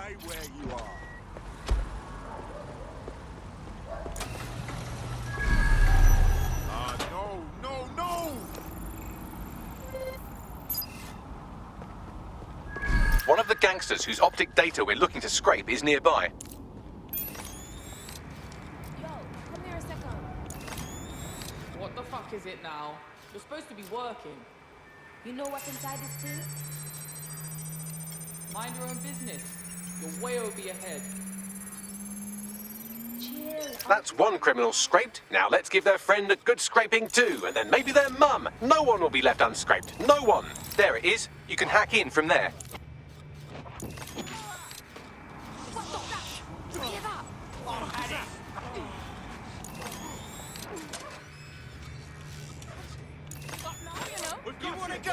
Stay where you are. No, no, no! One of the gangsters whose optic data we're looking to scrape is nearby. Yo, come here a second. What the fuck is it now? You're supposed to be working. You know what's inside this thing? Mind your own business. You're way over your head. Chill. That's one criminal scraped. Now let's give their friend a good scraping too, and then maybe their mum. No one will be left unscraped. No one. There it is. You can hack in from there. What the fuck? Give up. You wanna go?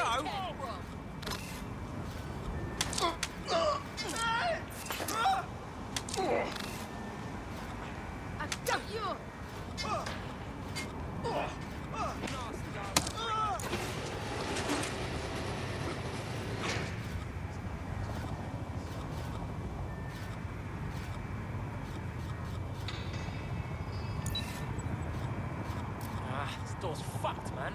I got you. This door's fucked, man.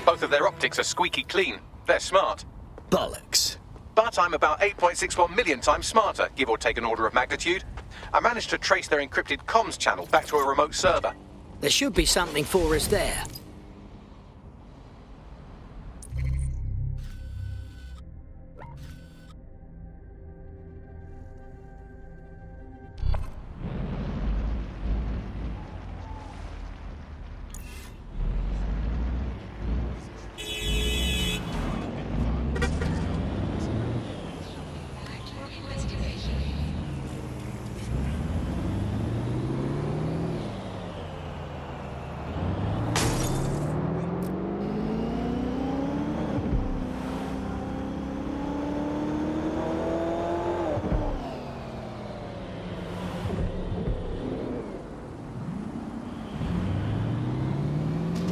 Both of their optics are squeaky clean. They're smart. Bollocks. But I'm about 8.61 million times smarter, give or take an order of magnitude. I managed to trace their encrypted comms channel back to a remote server. There should be something for us there.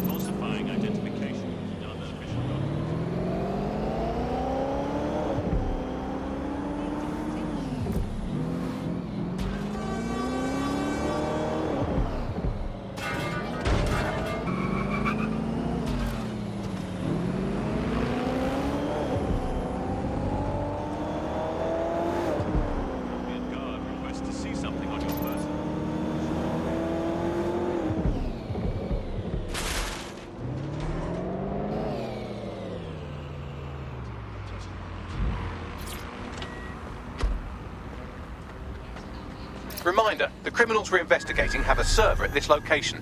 Falsifying identification was done as official document. European guard requests to see something on your person. Reminder, the criminals we're investigating have a server at this location.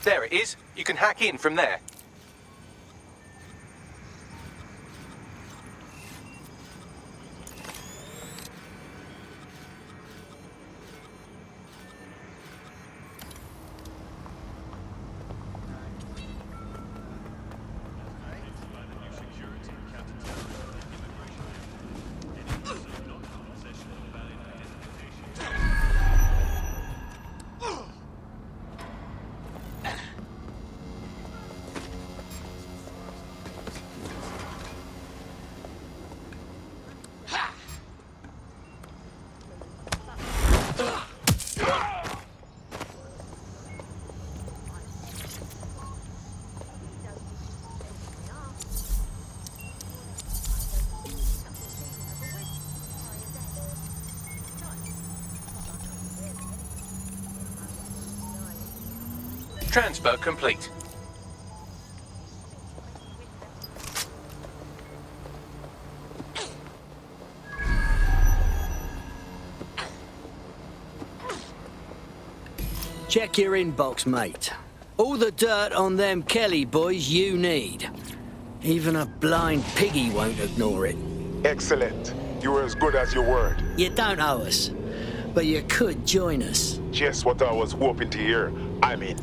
There it is. You can hack in from there. Transfer complete. Check your inbox, mate. All the dirt on them Kelly boys you need. Even a blind piggy won't ignore it. Excellent. You were as good as your word. You don't owe us, but you could join us. Just what I was hoping to hear. I'm in.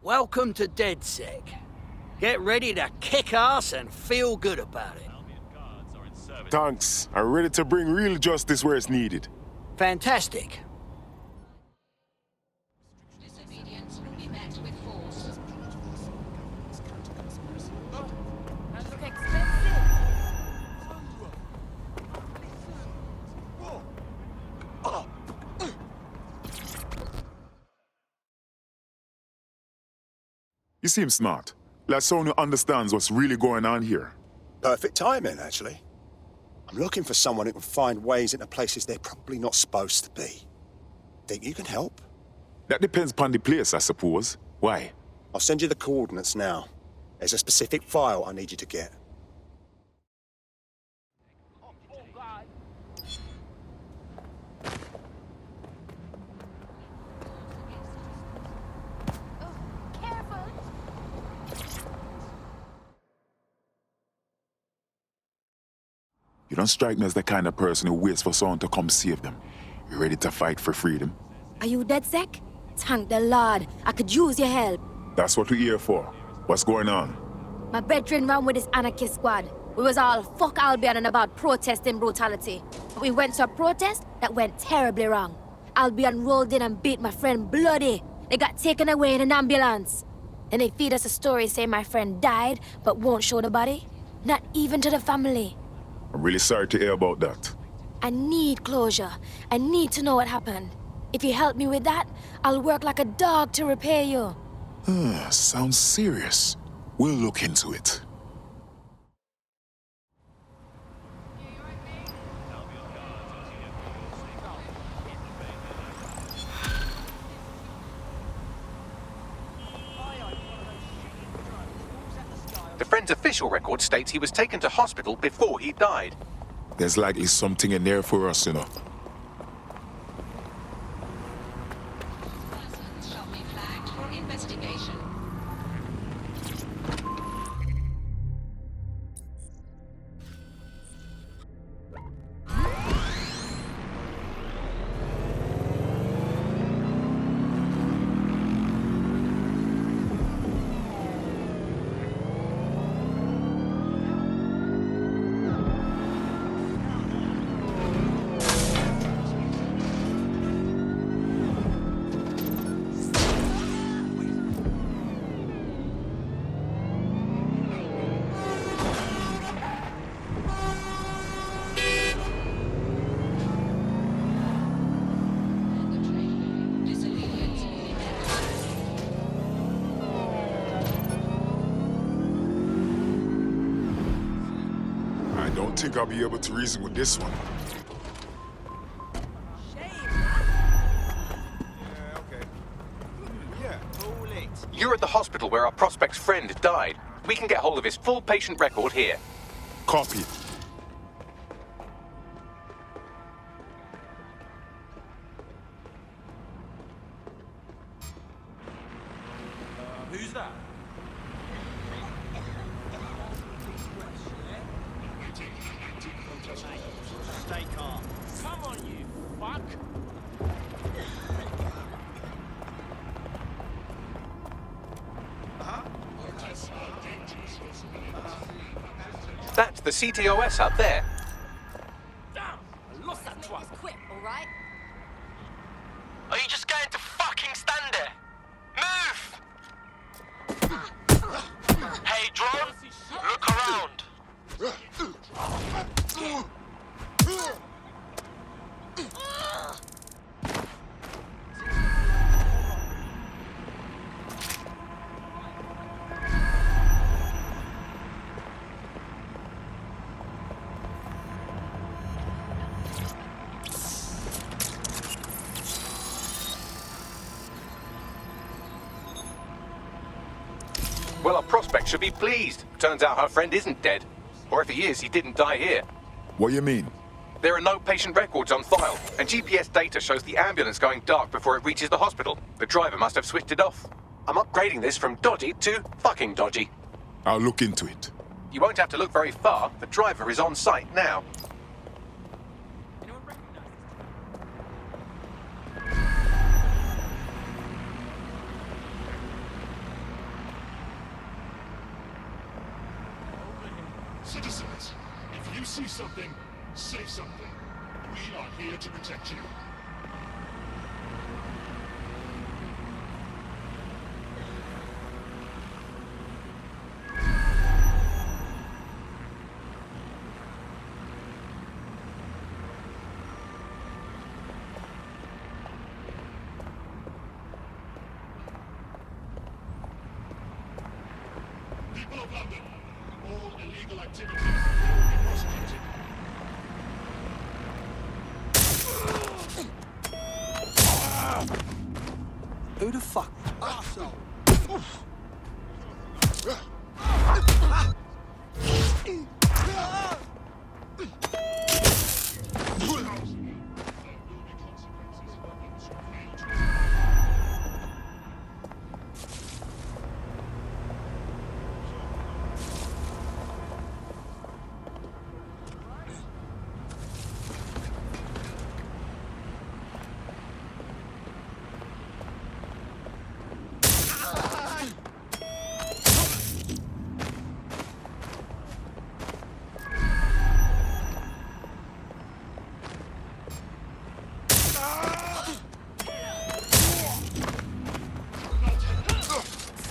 Welcome to DedSec. Get ready to kick ass and feel good about it. Albion guards are in service. Thanks. I'm ready to bring real justice where it's needed. Fantastic. Disobedience will be met with force. That look expensive. You seem smart. Like someone who understands what's really going on here. Perfect timing, actually. I'm looking for someone who can find ways into places they're probably not supposed to be. Think you can help? That depends upon the place, I suppose. Why? I'll send you the coordinates now. There's a specific file I need you to get. Careful. You don't strike me as the kind of person who waits for someone to come save them. You ready to fight for freedom? Are you DedSec? Thank the Lord. I could use your help. That's what we're here for. What's going on? My brethren ran with this anarchist squad. We was all fuck Albion and about protesting brutality. But we went to a protest that went terribly wrong. Albion rolled in and beat my friend bloody. They got taken away in an ambulance. Then they feed us a story saying my friend died, but won't show the body. Not even to the family. I'm really sorry to hear about that. I need closure. I need to know what happened. If you help me with that, I'll work like a dog to repay you. Sounds serious. We'll look into it. The friend's official record states he was taken to hospital before he died. There's likely something in there for us, you know. Persons shall be flagged for investigation. Disobedience will be met. I don't think I'll be able to reason with this one. You're at the hospital where our prospect's friend died. We can get hold of his full patient record here. Copy. Who's that? Stay calm. Come on, you fuck. That's the CTOS up there. Damn! I lost that twat. Quick, alright? Are you just going to fucking stand there? Move! Hey, drone, look around. Well, our prospect should be pleased. Turns out her friend isn't dead. Or if he is, he didn't die here. What you mean? There are no patient records on file, and GPS data shows the ambulance going dark before it reaches the hospital. The driver must have switched it off. I'm upgrading this from dodgy to fucking dodgy. I'll look into it. You won't have to look very far. The driver is on site now. Anyone recognize this? Citizens, if you see something, say something. We are here to protect you. People of London, all illegal activities will be prosecuted. Who the fuck? Arsehole.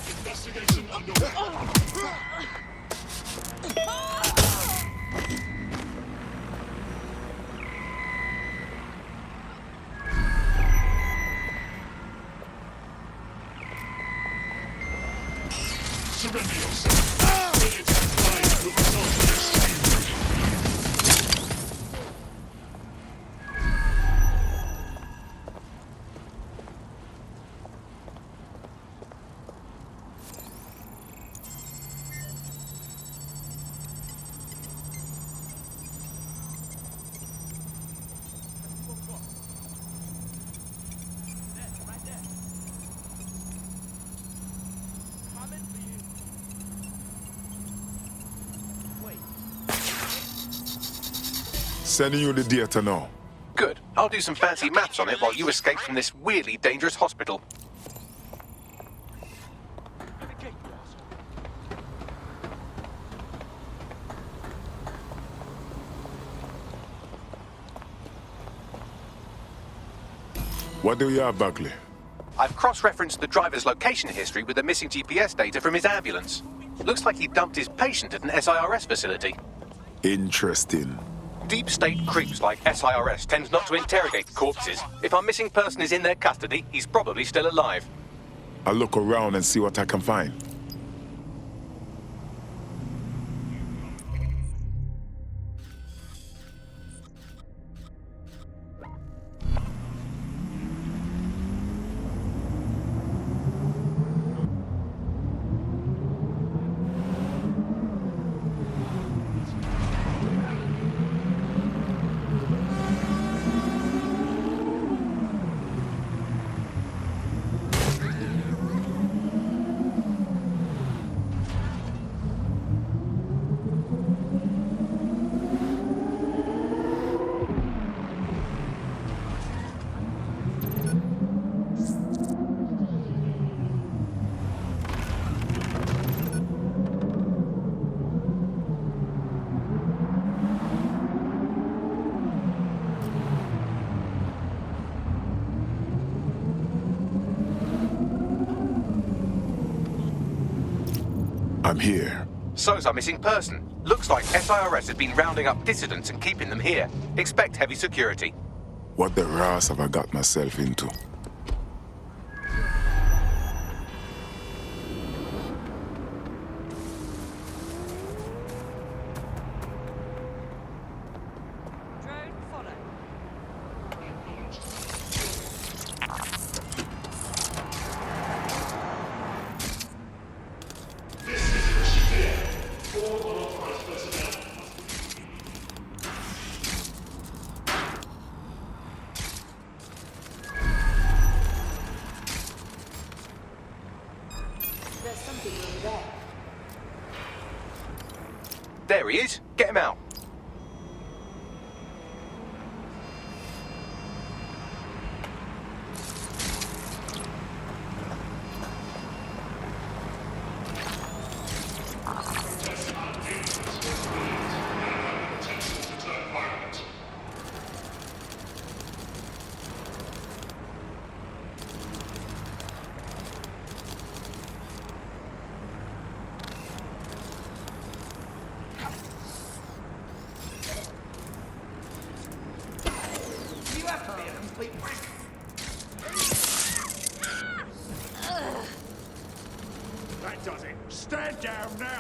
Investigation underway. Surrender yourself. Minutes of life will result in extreme Right there. Coming for you. Wait. Sending you the data now. Good. I'll do some fancy maths on it while you escape from this weirdly dangerous hospital. Give the cake, boss. What do you have, Buckley? I've cross-referenced the driver's location history with the missing GPS data from his ambulance. Looks like he dumped his patient at an SIRS facility. Interesting. Deep state creeps like SIRS tend not to interrogate corpses. If our missing person is in their custody, he's probably still alive. I'll look around and see what I can find. I'm here. So's our missing person. Looks like SIRS has been rounding up dissidents and keeping them here. Expect heavy security. What the ras have I got myself into? Drone follow. There's something over there. There he is. Get him out. does it. Stand down now.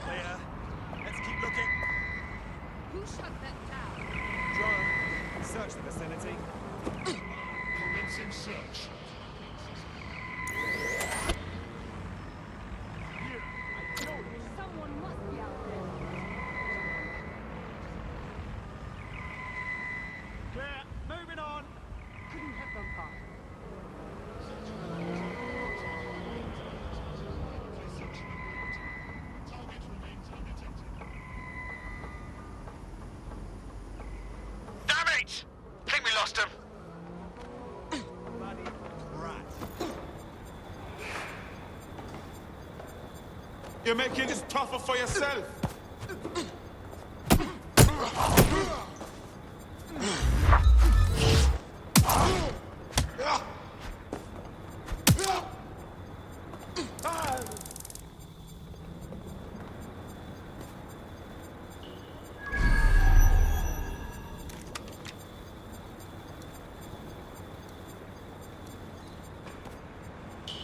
Clear. Let's keep looking. Who shut that down? Drone, search the vicinity. Commencing search. Someone must be out there. Clear. Moving on. Couldn't have gone far. Target remains undetected. Damn it! Think we lost him. Bloody rat. You're making this tougher for yourself.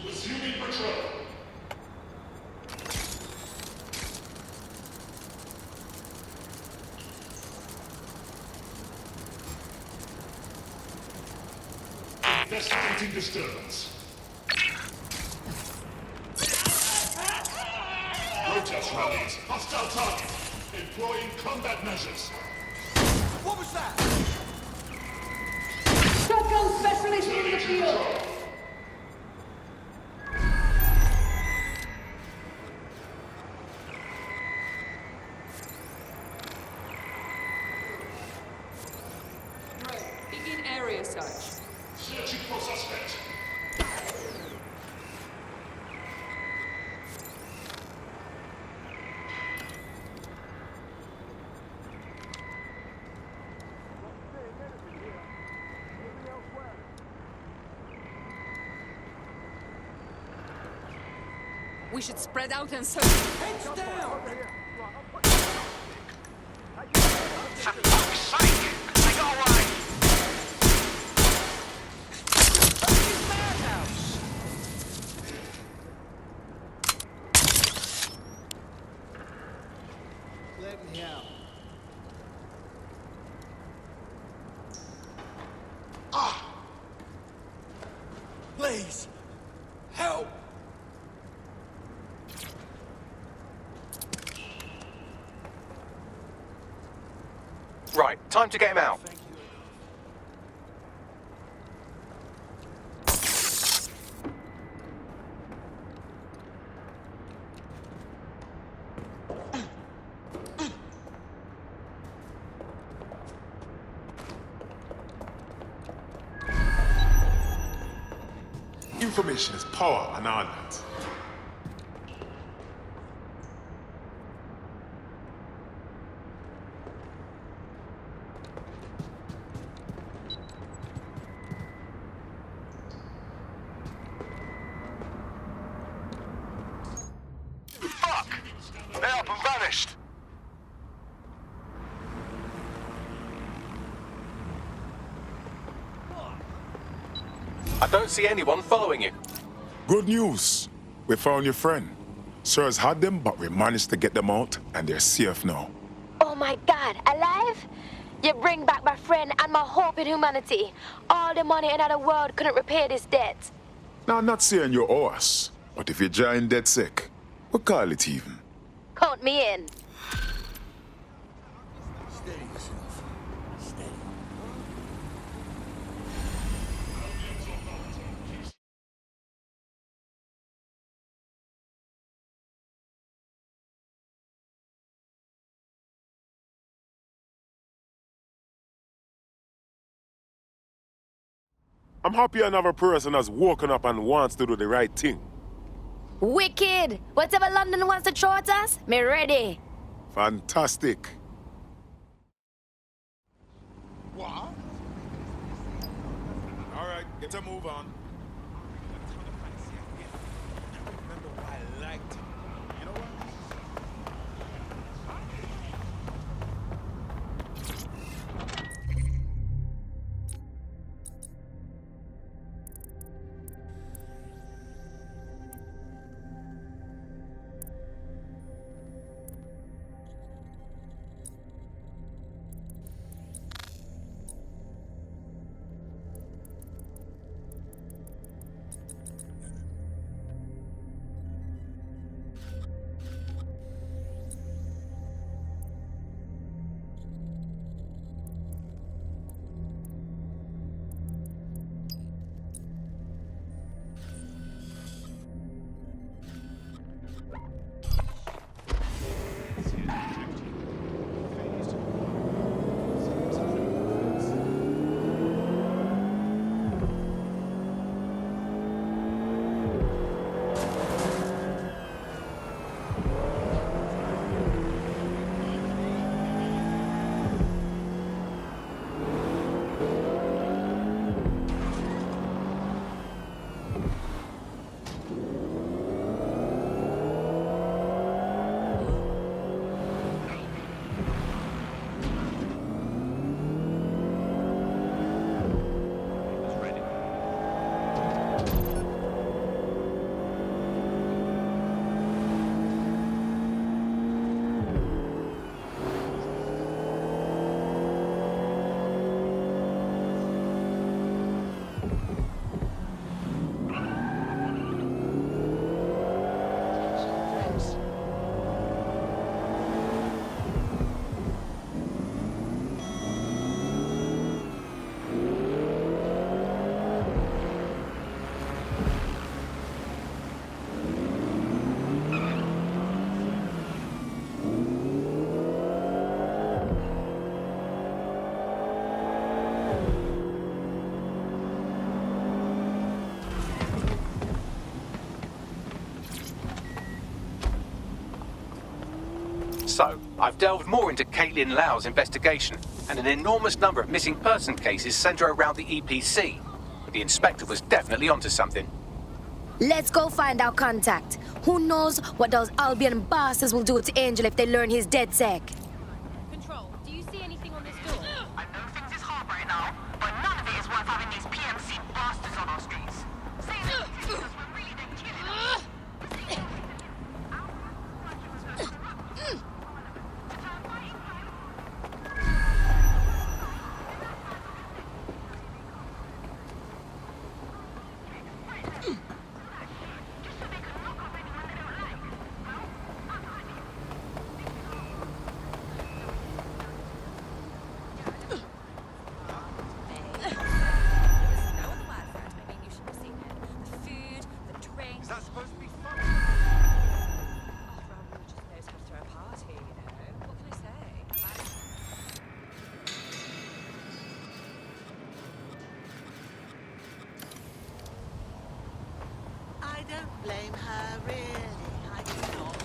Resuming patrol. Investigating disturbance. Protest rallies. Hostile target. Employing combat measures. What was that? Shotgun specialist in the Turning to field. patrol. Begin area search. Searching for suspect. We should spread out and search. Heads down! For fuck's sake! I got away! Madhouse! Let me out. Please! Help! Right, time to get him out. Information is power and all that. Fuck! They're up and vanished. I don't see anyone following you. Good news. We found your friend. Sirs had them, but we managed to get them out, and they're safe now. Oh my God, alive? You bring back my friend and my hope in humanity. All the money in the world couldn't repay this debt. Now, I'm not saying you owe us, but if you're giant dead sick, we'll call it even. Count me in. Steady yourself. Steady. I'm happy another person has woken up and wants to do the right thing. Wicked! Whatever London wants to throw at us, me ready. Fantastic. What? All right, get a move on. Remember why I liked him. You know what? So, I've delved more into Caitlin Lau's investigation, and an enormous number of missing person cases centre around the EPC. The inspector was definitely onto something. Let's go find our contact. Who knows what those Albion bastards will do to Angel if they learn he's dead sec. Control, do you see anything on this door? I know things is hard right now, but none of it is worth having these PMC bastards on our streets. Say that because we're really then killing us. I don't blame her, really. I do not.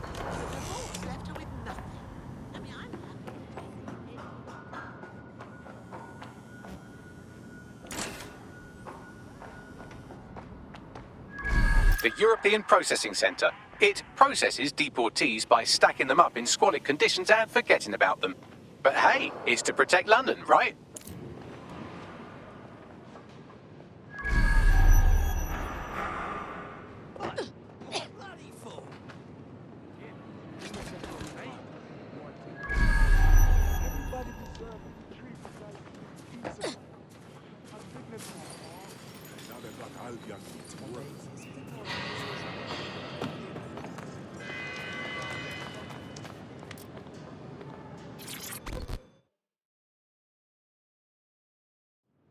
The divorce left her with nothing. I mean, I'm happy. The European Processing Centre. It processes deportees by stacking them up in squalid conditions and forgetting about them. But hey, it's to protect London, right?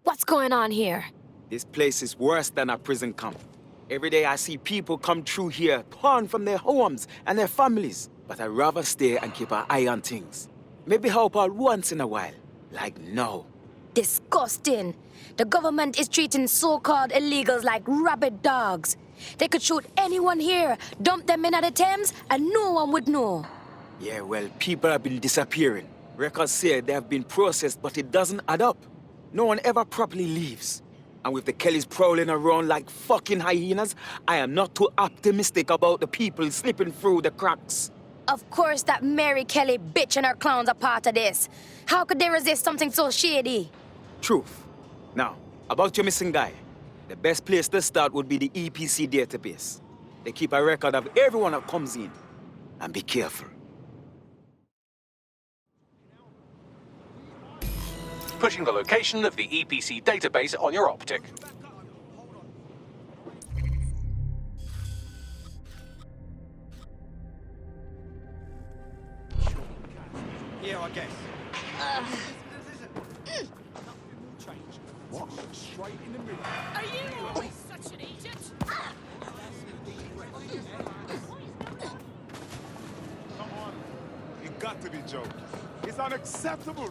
What's going on here? This place is worse than a prison camp. Every day I see people come through here, torn from their homes and their families. But I'd rather stay and keep an eye on things. Maybe help out once in a while. Like now. Disgusting. The government is treating so-called illegals like rabid dogs. They could shoot anyone here, dump them in the Thames, and no one would know. Yeah, well, people have been disappearing. Records say they have been processed, but it doesn't add up. No one ever properly leaves. And with the Kellys prowling around like fucking hyenas, I am not too optimistic about the people slipping through the cracks. Of course that Mary Kelly bitch and her clowns are part of this. How could they resist something so shady? Truth. Now, about your missing guy. The best place to start would be the EPC database. They keep a record of everyone that comes in. And be careful. Pushing the location of the EPC database on your optic. Yeah, I guess. What? Straight in the middle. Are you always such an idiot? Come on. You got to be joking. It's unacceptable.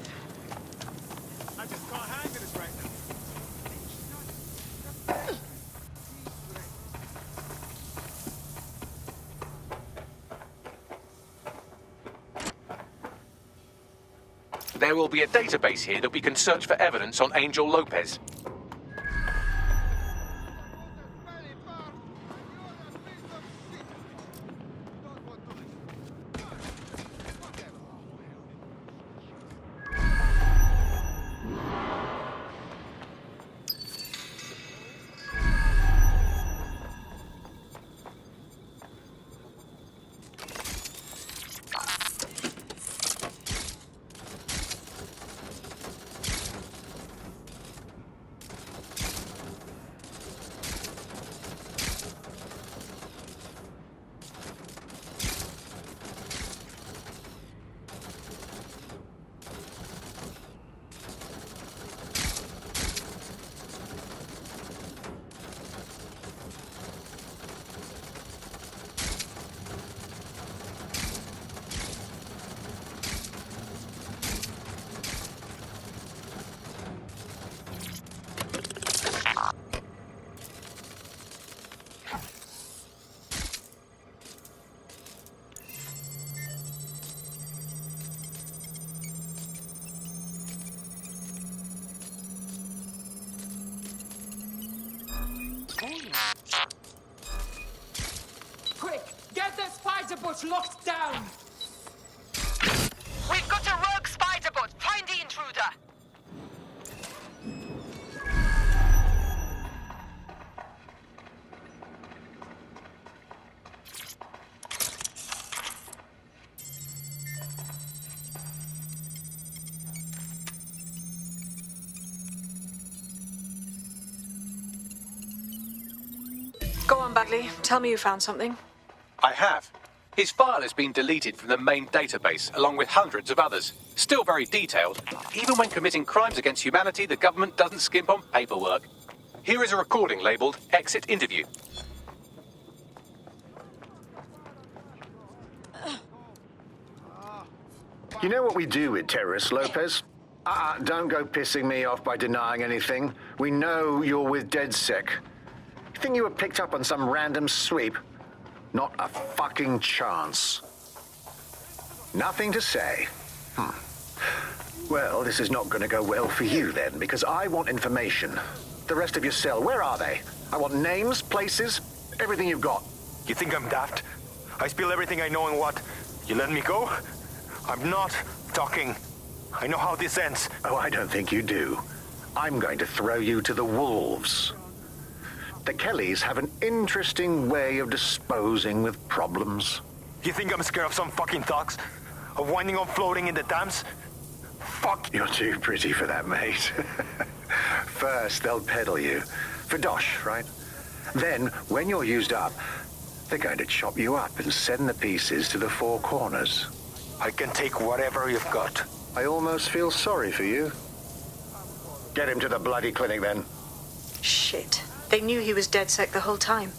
I just can't handle this right now. There will be a database here that we can search for evidence on Angel Lopez. Quick, get that spider bush locked down! We've got a rogue spider bot. Find the intruder. Go on, Bagley. Tell me you found something. I have. His file has been deleted from the main database, along with hundreds of others. Still very detailed. Even when committing crimes against humanity, the government doesn't skimp on paperwork. Here is a recording labelled Exit Interview. You know what we do with terrorists, Lopez? Don't go pissing me off by denying anything. We know you're with DedSec. You think you were picked up on some random sweep? Not a fucking chance. Nothing to say. Well, this is not going to go well for you then, because I want information. The rest of your cell, where are they? I want names, places, everything you've got. You think I'm daft? I spill everything I know and what? You let me go? I'm not talking. I know how this ends. Oh, I don't think you do. I'm going to throw you to the wolves. The Kellys have an interesting way of disposing with problems. You think I'm scared of some fucking thugs? Of winding up floating in the Thames? Fuck! You're too pretty for that, mate. First, they'll peddle you. For dosh, right? Then, when you're used up, they're going to chop you up and send the pieces to the Four Corners. I can take whatever you've got. I almost feel sorry for you. Get him to the bloody clinic, then. Shit. They knew he was DedSec the whole time.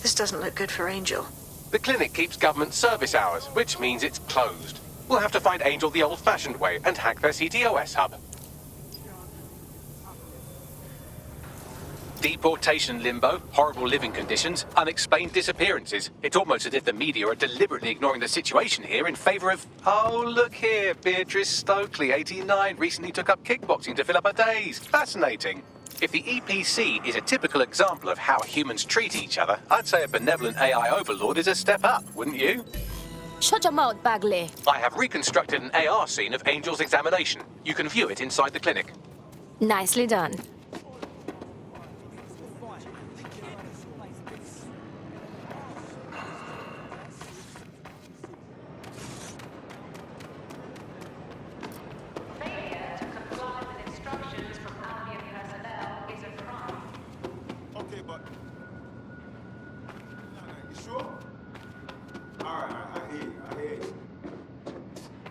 This doesn't look good for Angel. The clinic keeps government service hours, which means it's closed. We'll have to find Angel the old-fashioned way and hack their CTOS hub. Deportation limbo, horrible living conditions, unexplained disappearances. It's almost as if the media are deliberately ignoring the situation here in favour of... Oh, look here, Beatrice Stokely, 89, recently took up kickboxing to fill up her days. Fascinating. If the EPC is a typical example of how humans treat each other, I'd say a benevolent AI overlord is a step up, wouldn't you? Shut your mouth, Bagley. I have reconstructed an AR scene of Angel's examination. You can view it inside the clinic. Nicely done.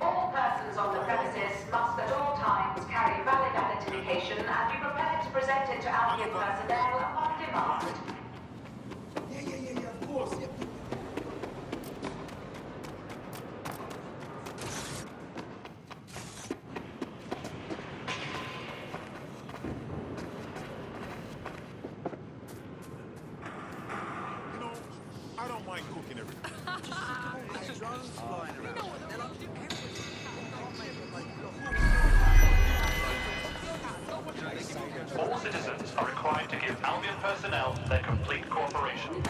All persons on the premises must at all times carry valid identification and be prepared to present it to Albion personnel upon demand. Yeah, of course. Yeah. You know, I don't mind cooking everything. All citizens are required to give Albion personnel their complete cooperation.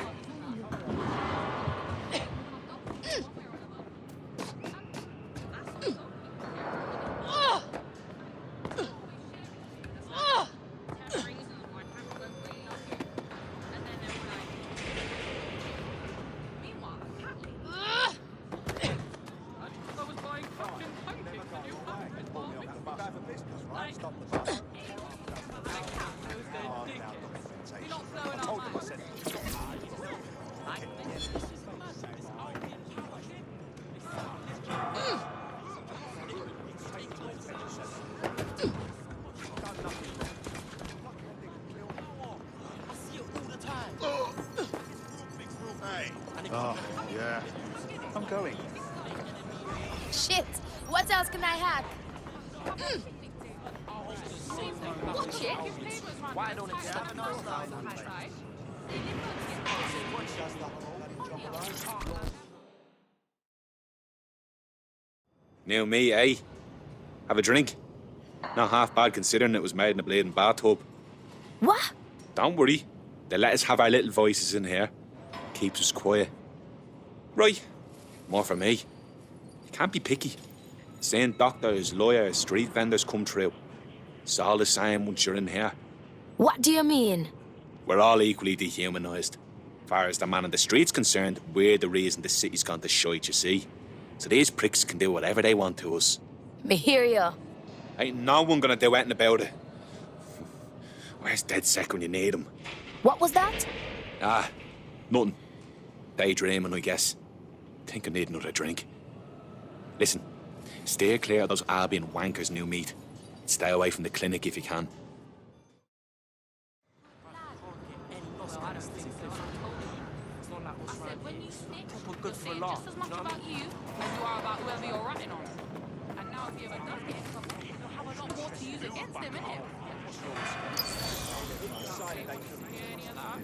Oh, yeah. I'm going. Shit. What else can I hack? Watch it. Why don't it stop? Now me, eh? Have a drink? Not half bad considering it was made in a bleeding bathtub. What? Don't worry. They let us have our little voices in here. Keeps us quiet. Right. More for me. You can't be picky. Seeing doctors, lawyers, street vendors come through. It's all the same once you're in here. What do you mean? We're all equally dehumanised. As far as the man on the street's concerned, we're the reason the city's gone to shite, you see. So these pricks can do whatever they want to us. Me hear ya. Ain't no one gonna do anything about it. Where's DedSec when you need him? What was that? Ah, nothing. Daydreaming, I guess. Think I need another drink. Listen, steer clear of those Albion wankers' new meat. Stay away from the clinic if you can. Good for a laugh. Just as much about you as you are about whoever you're ratting on. And now if you ever does get in trouble, you'll have a lot more to use against them, innit? Any of that?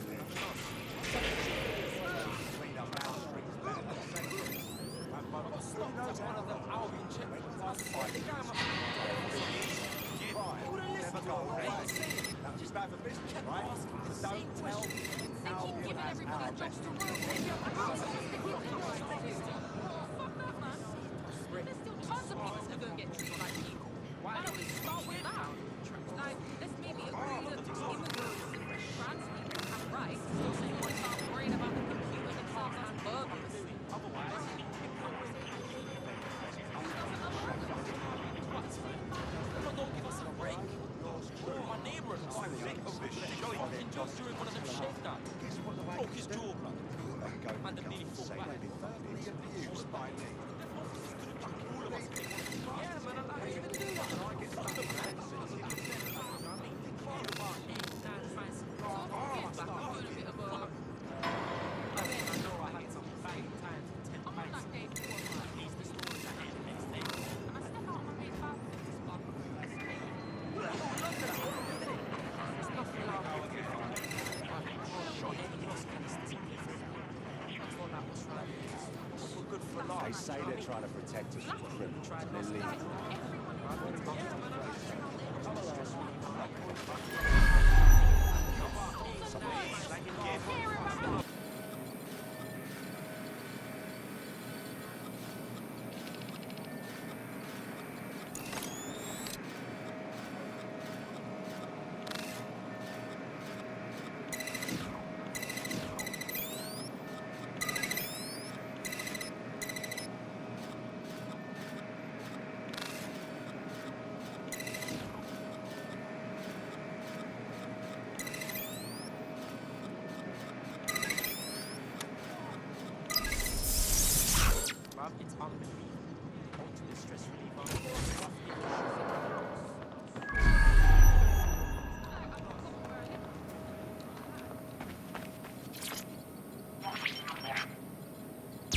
They say they're trying to protect us from criminals, and then leave.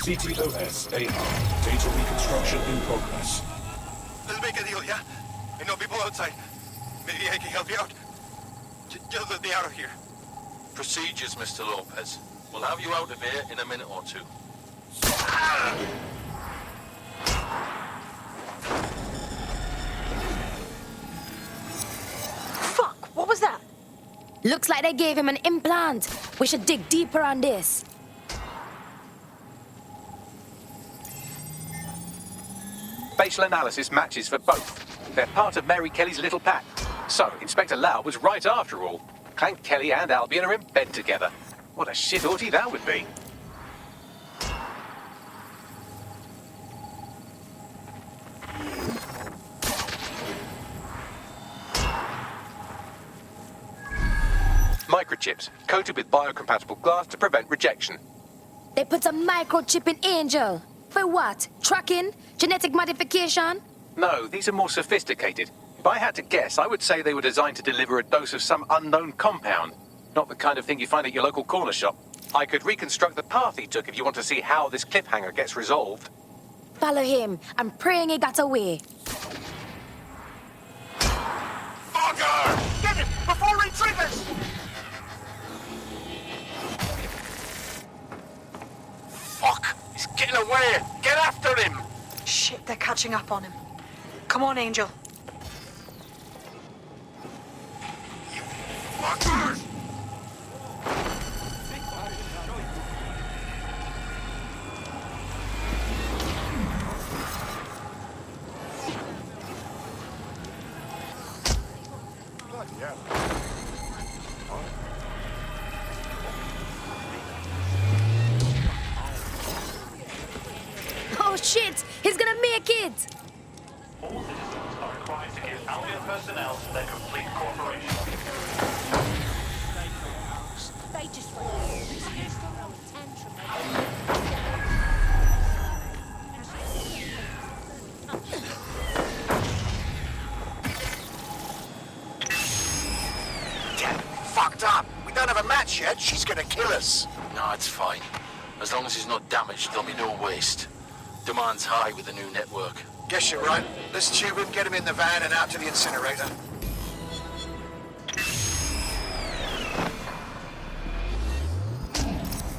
CTOS AR. Data reconstruction in progress. Let's make a deal, yeah? I know people outside. Maybe I can help you out. Just let me out of here. Procedures, Mr. Lopez. We'll have you out of here in a minute or two. Fuck, what was that? Looks like they gave him an implant. We should dig deeper on this. Facial analysis matches for both. They're part of Mary Kelly's little pack. So, Inspector Lau was right after all. Clank Kelly and Albion are in bed together. What a shit orgy that would be. Microchips, coated with biocompatible glass to prevent rejection. They put a microchip in Angel. For what? Tracking? Genetic modification? No, these are more sophisticated. If I had to guess, I would say they were designed to deliver a dose of some unknown compound. Not the kind of thing you find at your local corner shop. I could reconstruct the path he took if you want to see how this cliffhanger gets resolved. Follow him. I'm praying he got away. Fucker! Get him before he triggers! Fuck! He's getting away! Get after him! Shit, they're catching up on him. Come on, Angel. Fuckers! Bloody hell. Oh shit! He's gonna make it! All citizens are required to give Albion personnel their complete cooperation. They just want Damn, fucked up. We don't have a match yet. She's gonna kill us. No, it's fine. As long as he's not damaged, there'll be no waste. Demand's high with the new network. Guess you're right. Let's tube him, get him in the van and out to the incinerator.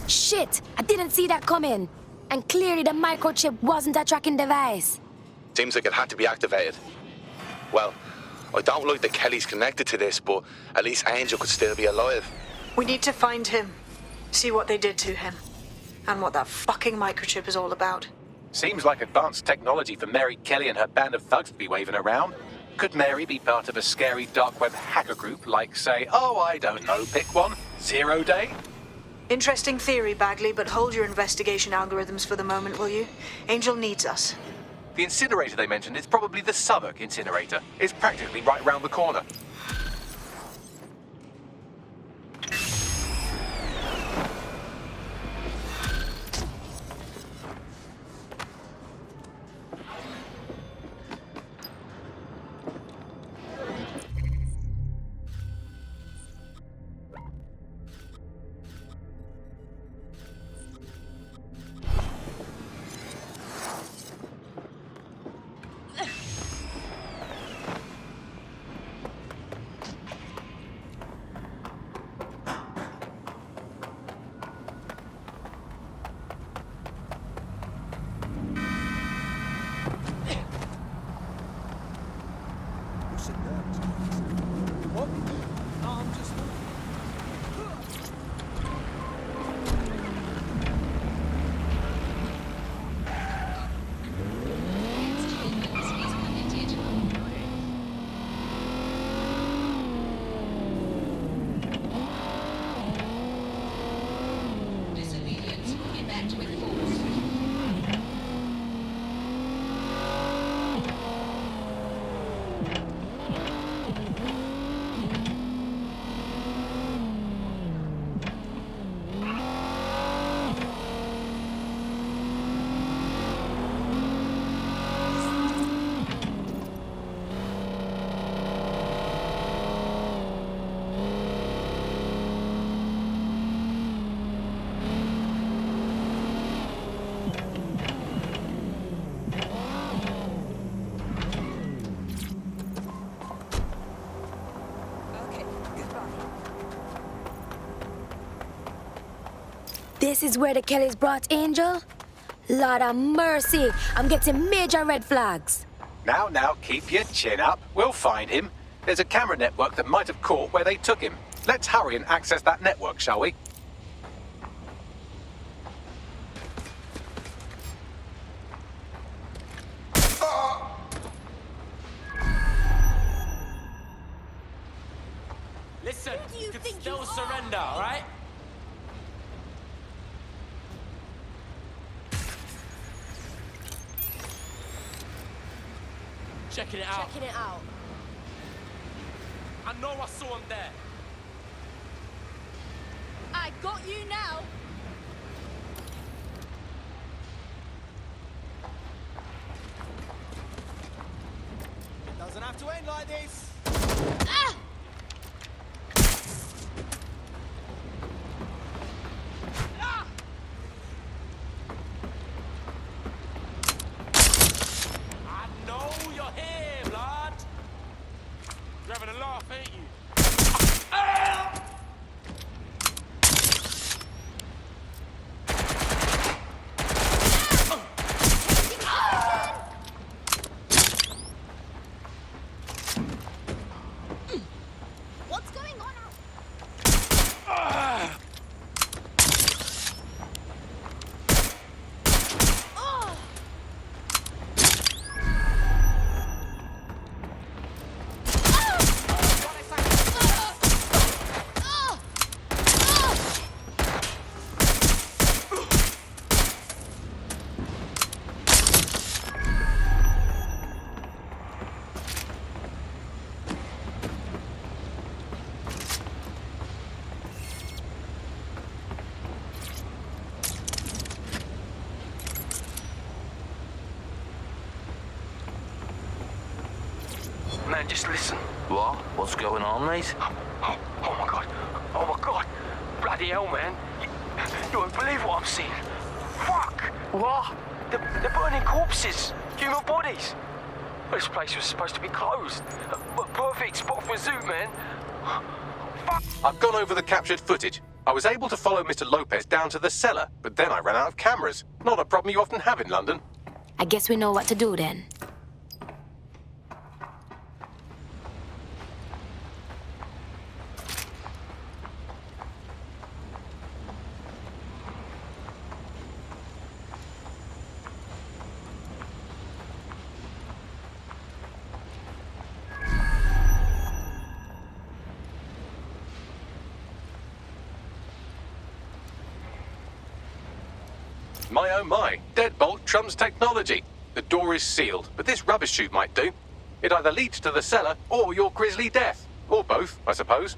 Shit! I didn't see that coming. And clearly the microchip wasn't a tracking device. Seems like it had to be activated. Well, I don't like that Kelly's connected to this, but at least Angel could still be alive. We need to find him. See what they did to him. And what that fucking microchip is all about. Seems like advanced technology for Mary Kelly and her band of thugs to be waving around. Could Mary be part of a scary dark web hacker group like, say, oh, I don't know, pick one, Zero Day? Interesting theory, Bagley, but hold your investigation algorithms for the moment, will you? Angel needs us. The incinerator they mentioned is probably the Southwark incinerator. It's practically right round the corner. This is where the Kellys brought Angel? Lord of mercy, I'm getting major red flags. Now, keep your chin up. We'll find him. There's a camera network that might have caught where they took him. Let's hurry and access that network, shall we? Listen, you can still surrender, all right? Checking it out. Checking it out. I know I saw him there. I got you now. Doesn't have to end like this. Ah! I know you're here, blood. You're having a laugh, ain't you? man, just listen. What? What's going on, mate? Oh my god. Oh my god. Bloody hell, man. You won't believe what I'm seeing. Fuck. What? They're burning corpses. Human bodies. This place was supposed to be closed. A perfect spot for a zoo, man. I've gone over the captured footage. I was able to follow Mr. Lopez down to the cellar, but then I ran out of cameras. Not a problem you often have in London. I guess we know what to do then. My oh my, deadbolt trumps technology. The door is sealed, but this rubbish chute might do. It either leads to the cellar or your grisly death. Or both, I suppose.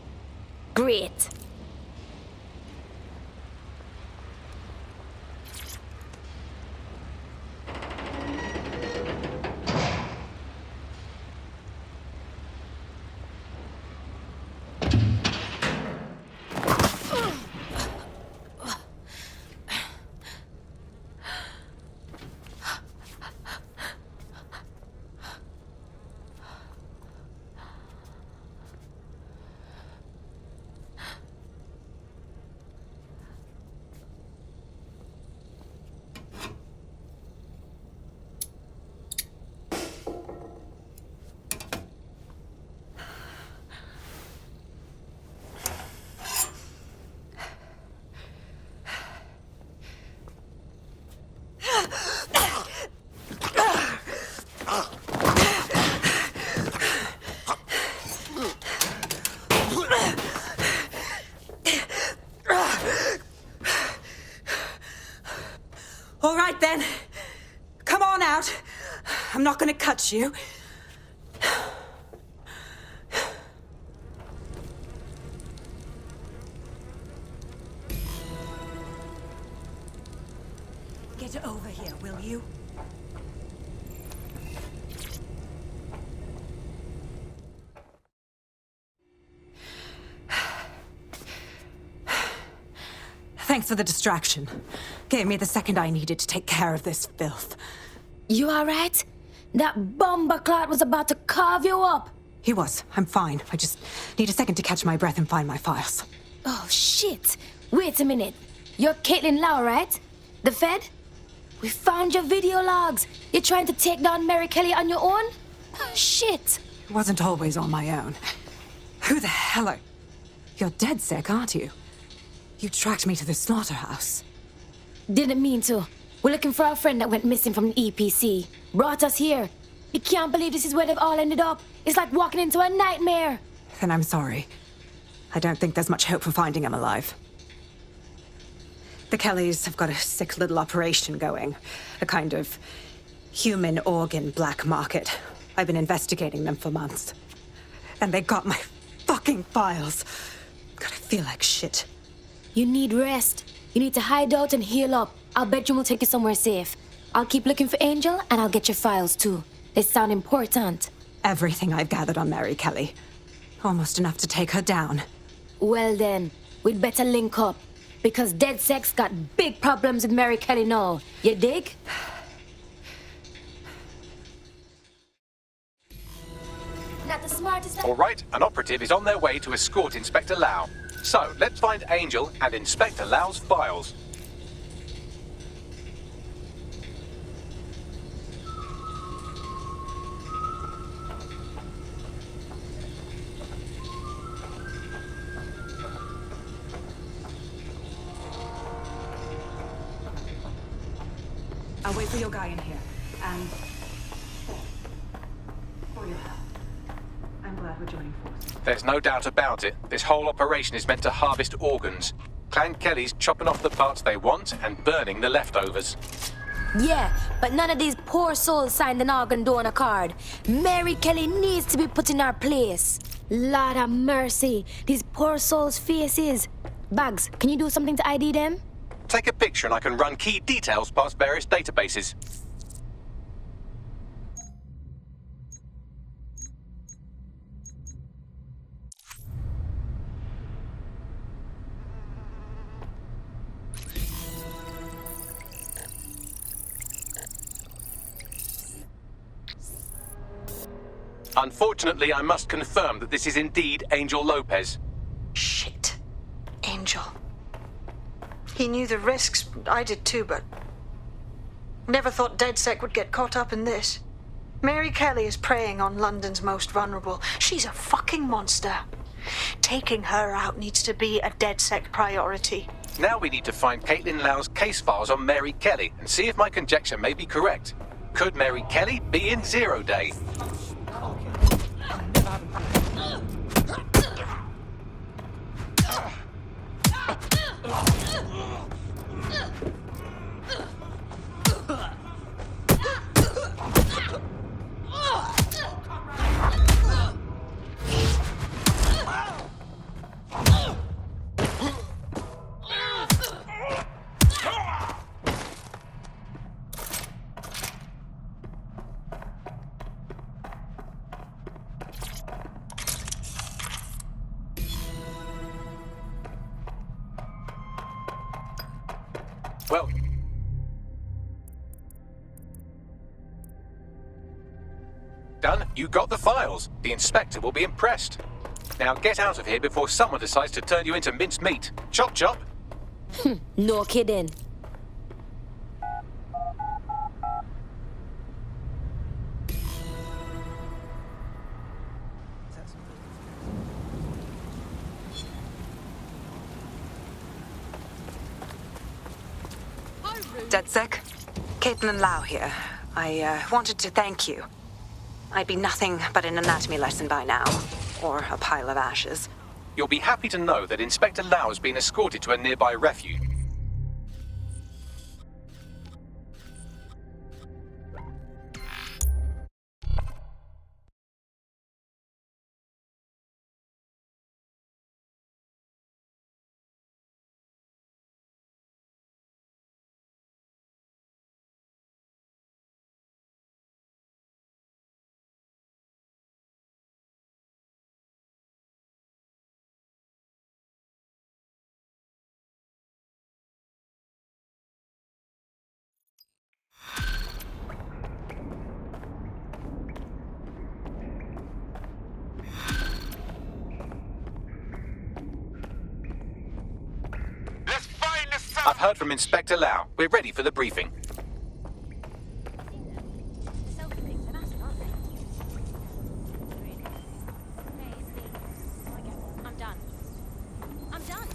Great. All right, then. Come on out. I'm not gonna cut you. Get over here, will you? Thanks for the distraction. Gave me the second I needed to take care of this filth. You alright? That bomberclot was about to carve you up. He was. I'm fine. I just need a second to catch my breath and find my files. Oh, shit. Wait a minute. You're Caitlin Lau, right? The Fed? We found your video logs. You're trying to take down Mary Kelly on your own? Oh, shit. It wasn't always on my own. Who the hell are... You're DedSec, aren't you? You tracked me to the slaughterhouse. Didn't mean to. We're looking for our friend that went missing from the EPC. Brought us here. You can't believe this is where they've all ended up. It's like walking into a nightmare. Then I'm sorry. I don't think there's much hope for finding him alive. The Kellys have got a sick little operation going. A kind of human organ black market. I've been investigating them for months. And they got my fucking files. God, I feel like shit. You need rest. You need to hide out and heal up. Our bedroom will take you somewhere safe. I'll keep looking for Angel, and I'll get your files too. They sound important. Everything I've gathered on Mary Kelly. Almost enough to take her down. Well then, we'd better link up. Because DedSec's got big problems with Mary Kelly now. You dig? Not the smartest... All right, an operative is on their way to escort Inspector Lau. So, let's find Angel and Inspector Lau's files. I'll wait for your guy in here. And... for your help. I'm glad we're joining forces. There's no doubt about it. This whole operation is meant to harvest organs. Clan Kelly's chopping off the parts they want and burning the leftovers. Yeah, but none of these poor souls signed an organ donor card. Mary Kelly needs to be put in our place. Lord have mercy. These poor souls' faces. Bugs, can you do something to ID them? Take a picture and I can run key details past various databases. Unfortunately, I must confirm that this is indeed Angel Lopez. Shit. Angel. He knew the risks. I did too, but... Never thought DedSec would get caught up in this. Mary Kelly is preying on London's most vulnerable. She's a fucking monster. Taking her out needs to be a DedSec priority. Now we need to find Caitlin Lau's case files on Mary Kelly and see if my conjecture may be correct. Could Mary Kelly be in Zero Day? Well, done. You got the files. The inspector will be impressed. Now get out of here before someone decides to turn you into minced meat. Chop chop. No kidding. DedSec, Caitlin Lau here. I wanted to thank you. I'd be nothing but an anatomy lesson by now, or a pile of ashes. You'll be happy to know that Inspector Lau has been escorted to a nearby refuge. I've heard from Inspector Lau. We're ready for the briefing. I'm done. I'm done.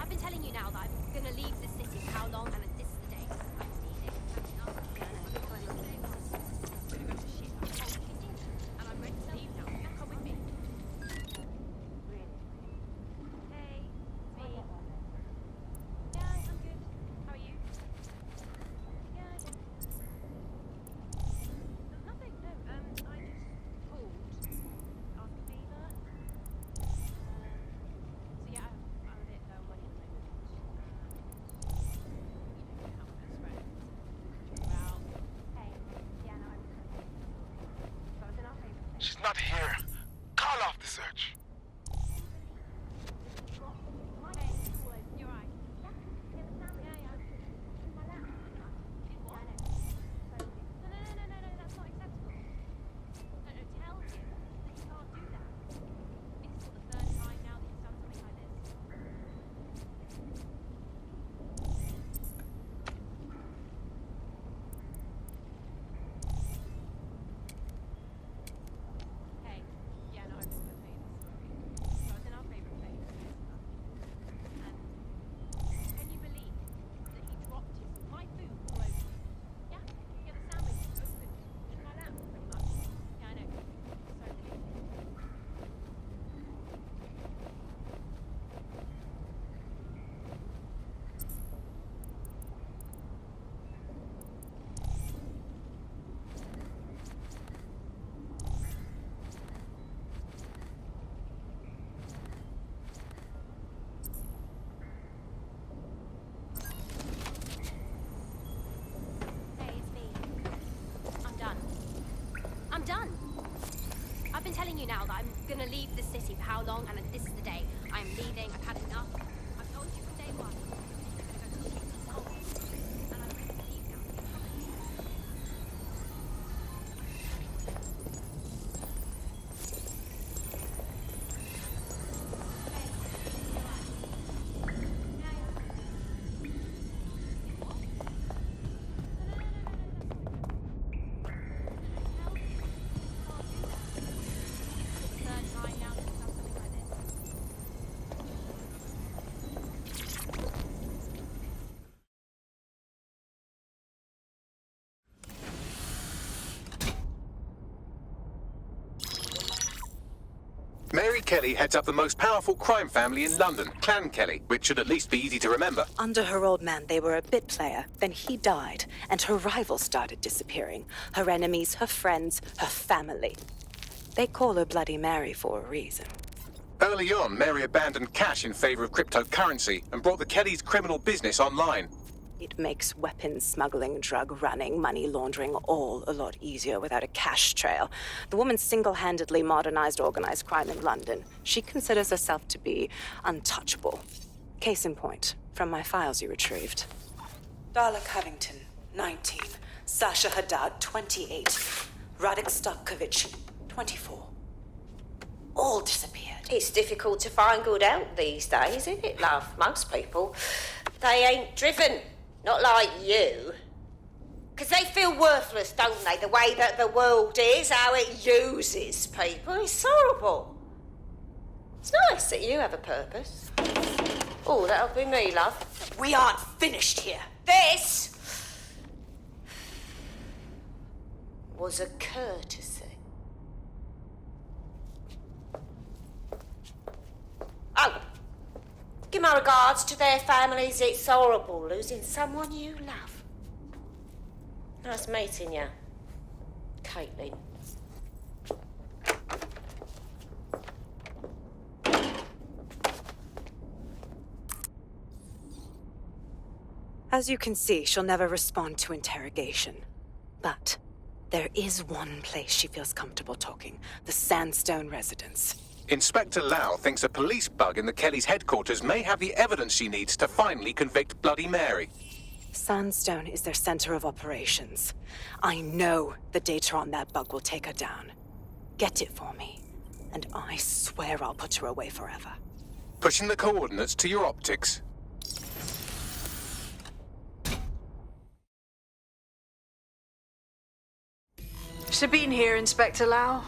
I've been telling you now that I'm gonna leave the city. How long? And this is the day. And I'm ready to leave now. Come with me. Hey, me. Yeah, I'm good. How are you? Yeah, good. Nothing, no. I just called. Ask a favour. So yeah, I'm a bit low money at the moment. You know, help us, right? Well, hey, yeah, no, I'm so it's in our favour. She's not here. Call off the search. You're right. No, that's not acceptable. No, tell him that you can't do that. It's for the third time now that he's done something like this. Hey, yeah, no, I'm just gonna say this. So it's in our favourite place. And can you believe that he dropped my food all over? Yeah, the sandwich open, just like that, pretty much. Yeah, I know. So weird. Hey, it's me. I'm done. I'm done. I've been telling you now that I'm gonna leave the city for how long, and this is the day. I'm leaving. I've had enough. I've told you from day one. I'm gonna go to the soul, and I'm ready to leave now. Mary Kelly heads up the most powerful crime family in London, Clan Kelly, which should at least be easy to remember. Under her old man, they were a bit player. Then he died, and her rivals started disappearing. Her enemies, her friends, her family. They call her Bloody Mary for a reason. Early on, Mary abandoned cash in favor of cryptocurrency and brought the Kellys' criminal business online. It makes weapons smuggling, drug running, money laundering all a lot easier without a cash trail. The woman single-handedly modernized organized crime in London. She considers herself to be untouchable. Case in point, from my files you retrieved. Darla Covington, 19. Sasha Haddad, 28. Radek Stokovich, 24. All disappeared. It's difficult to find good help these days, isn't it, love? Most people, they ain't driven. Not like you. 'Cause they feel worthless, don't they? The way that the world is, how it uses people. It's horrible. It's nice that you have a purpose. Oh, that'll be me, love. We aren't finished here. This was a courtesy. Oh, give my regards to their families. It's horrible losing someone you love. Nice meeting you, Caitlin. As you can see, she'll never respond to interrogation. But there is one place she feels comfortable talking, the Sandstone residence. Inspector Lau thinks a police bug in the Kellys' headquarters may have the evidence she needs to finally convict Bloody Mary. Sandstone is their center of operations. I know the data on that bug will take her down. Get it for me, and I swear I'll put her away forever. Pushing the coordinates to your optics. Sabine here, Inspector Lau.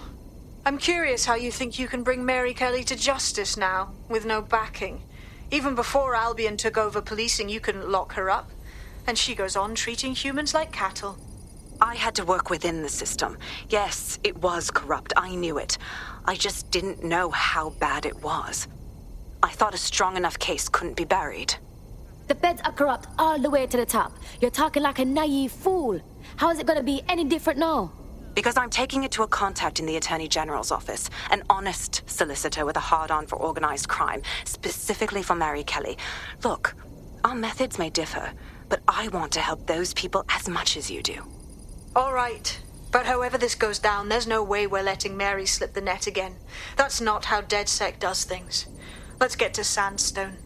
I'm curious how you think you can bring Mary Kelly to justice now, with no backing. Even before Albion took over policing, you couldn't lock her up. And she goes on treating humans like cattle. I had to work within the system. Yes, it was corrupt. I knew it. I just didn't know how bad it was. I thought a strong enough case couldn't be buried. The feds are corrupt all the way to the top. You're talking like a naive fool. How is it gonna be any different now? Because I'm taking it to a contact in the Attorney General's office, an honest solicitor with a hard-on for organized crime, specifically for Mary Kelly. Look, our methods may differ, but I want to help those people as much as you do. All right. But however this goes down, there's no way we're letting Mary slip the net again. That's not how DedSec does things. Let's get to Sandstone.